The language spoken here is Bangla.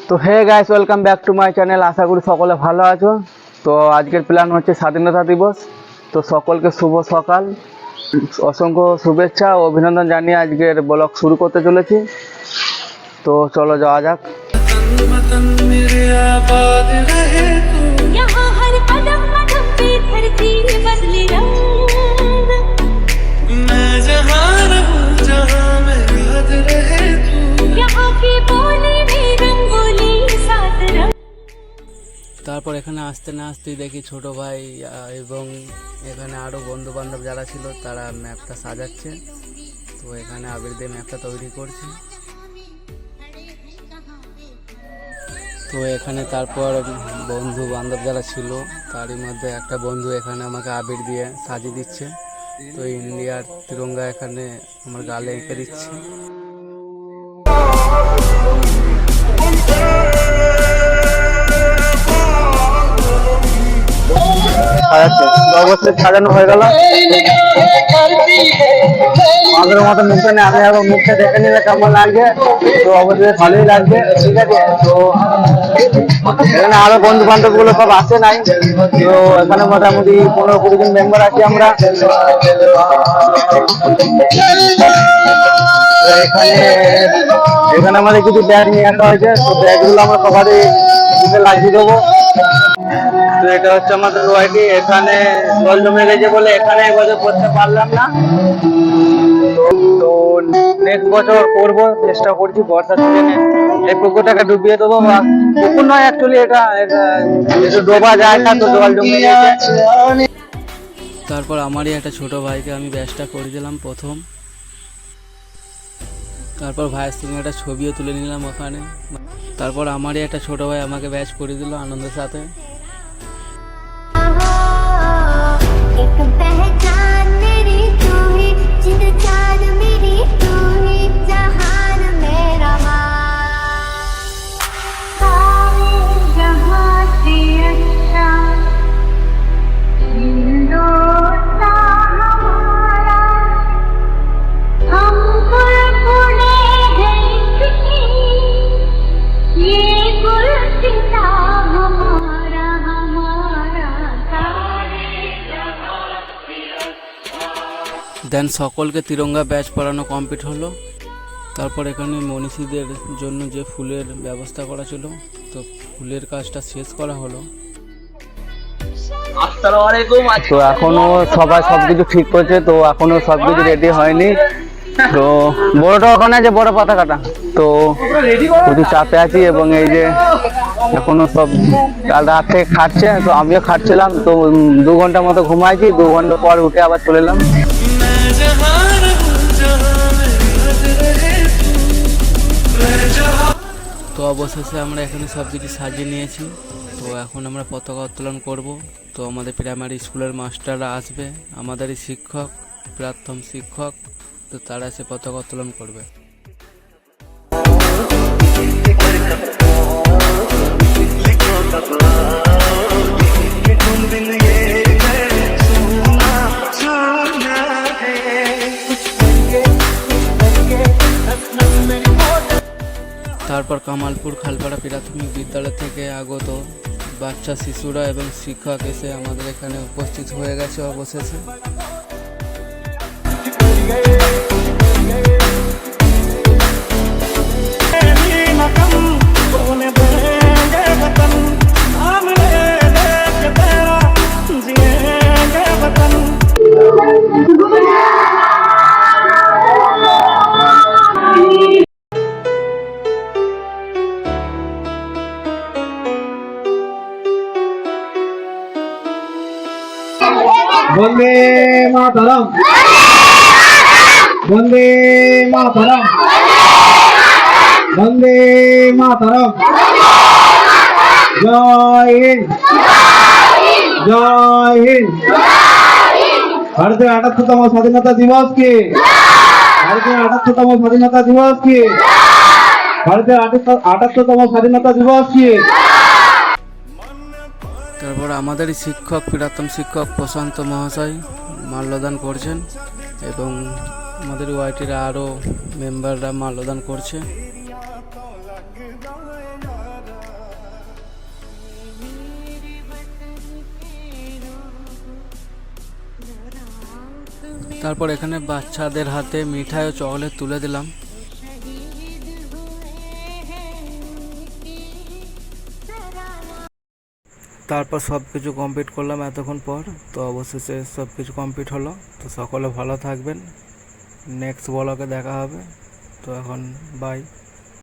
তো hey guys, welcome back to my channel. আশা করি সকলে ভালো আছো। তো আজকের প্ল্যান হচ্ছে স্বাধীনতা দিবস। তো সকলকে শুভ সকাল, অসংখ্য শুভেচ্ছা ও অভিনন্দন জানিয়ে আজকের ব্লগ শুরু করতে চলেছি। তো চলো যাওয়া যাক। তারপর এখানে আসতে না আসতেই দেখি ছোট ভাই এবং এখানে আরও বন্ধু বান্ধব যারা ছিল তারা ম্যাপটা সাজাচ্ছে। তো এখানে আবির দিয়ে ম্যাপটা তৈরি করছে। তো এখানে তারপর বন্ধু বান্ধব যারা ছিল তারই মধ্যে একটা বন্ধু এখানে আমাকে আবির দিয়ে সাজিয়ে দিচ্ছে। তো ইন্ডিয়ার তিরঙ্গা এখানে আমার গালে এঁকে দিচ্ছে। অবশ্যই সাজানো হয়ে গেল। আমাদের মতো মুখে নেই, আমি এখন মুখটা দেখে নিলে কেমন লাগবে। তো অবশ্যই ভালোই লাগবে, ঠিক আছে। তো এখানে আরো বন্ধু বান্ধব গুলো সব আসে নাই। তো এখানে মোটামুটি 15-20 জন মেম্বার আছি আমরা। এখানে আমাদের কিছু ব্যাগ নিয়ে আসা হয়েছে। তো ব্যাগগুলো আমরা সবারই লাগিয়ে দেবো। তো এটা হচ্ছে আমাদের ওয়াইটি। এখানে জল জমে গেছে বলে এখানে এবছর করতে পারলাম না। তো নেক্সট বছর করবো, চেষ্টা করছি বর্ষার সিজনে এই পুকুরটাকে ডুবিয়ে দেবো। বা পুকুর নয়, অ্যাকচুয়ালি এটা ডোবা যায় না, তো জল জমে গেছে। তারপর আমারই একটা ছোট ভাইকে আমি ব্যাচটা করে দিলাম প্রথম। তারপর ভাইয়ের সঙ্গে একটা ছবিও তুলে নিলাম ওখানে। তারপর আমারই একটা ছোট ভাই আমাকে ব্যাচ করে দিল আনন্দের সাথে। দেন সকলকে তিরঙ্গা ব্যাচ পরানো কমপ্লিট হলো। তারপর এখানে মনীষীদের জন্য যে ফুলের ব্যবস্থা করা ছিল, তো ফুলের কাজটা শেষ করা হলো। তো এখনো সবাই সবকিছু ঠিক করছে, তো এখনো সবকিছু রেডি হয়নি। তো বড়টা ওখানে আছে, বড় পতাকাটা। তো প্রচুর চাপে আছি এবং এই যে এখনো সব কাল রাত থেকে খাটছে। তো আমিও খাটছিলাম। তো 2 ঘন্টা মতো ঘুমাইছি, 2 ঘন্টা পর উঠে আবার চলে এলাম। তো অবশেষে আমরা এখানে সব কিছু সাজিয়ে নিয়েছি। তো এখন আমরা পতাকা উত্তোলন করব। তো আমাদের প্রাইমারি স্কুলের মাস্টাররা আসবে, আমাদেরই শিক্ষক, প্রাথমিক শিক্ষক। তো তারা এসে পতাকা উত্তোলন করবে। তারপর কামালপুর খালপাড়া প্রাথমিক বিদ্যালয় থেকে আগত বাচ্চা শিশুরা এবং শিক্ষক এসে আমাদের এখানে উপস্থিত হয়ে গেছে অবশেষে। বন্দে মাতরম, বন্দে মাতরম, বন্দে মাতরম। জয় হিন্দ, জয় হিন্দ। ভারতের ৭৮তম স্বাধীনতা দিবস কি, ভারতের ৭৮তম স্বাধীনতা দিবস কি, ভারতের ৭৮তম স্বাধীনতা দিবস কি। তারপর আমাদের শিক্ষক প্রাক্তন শিক্ষক প্রশান্ত মহাশয় মাল্যদান করছেন এবং আমাদের ওয়াইটির আরও মেম্বাররা মাল্যদান করছে। তারপর এখানে বাচ্চাদের হাতে মিঠাই ও চকলেট তুলে দিলাম। তারপর সব কিছু কমপ্লিট করলাম এতক্ষণ পর। তো অবশেষে সব কিছু কমপ্লিট হলো। তো সকলে ভালো থাকবেন, নেক্সট ব্লগে দেখা হবে। তো এখন বাই।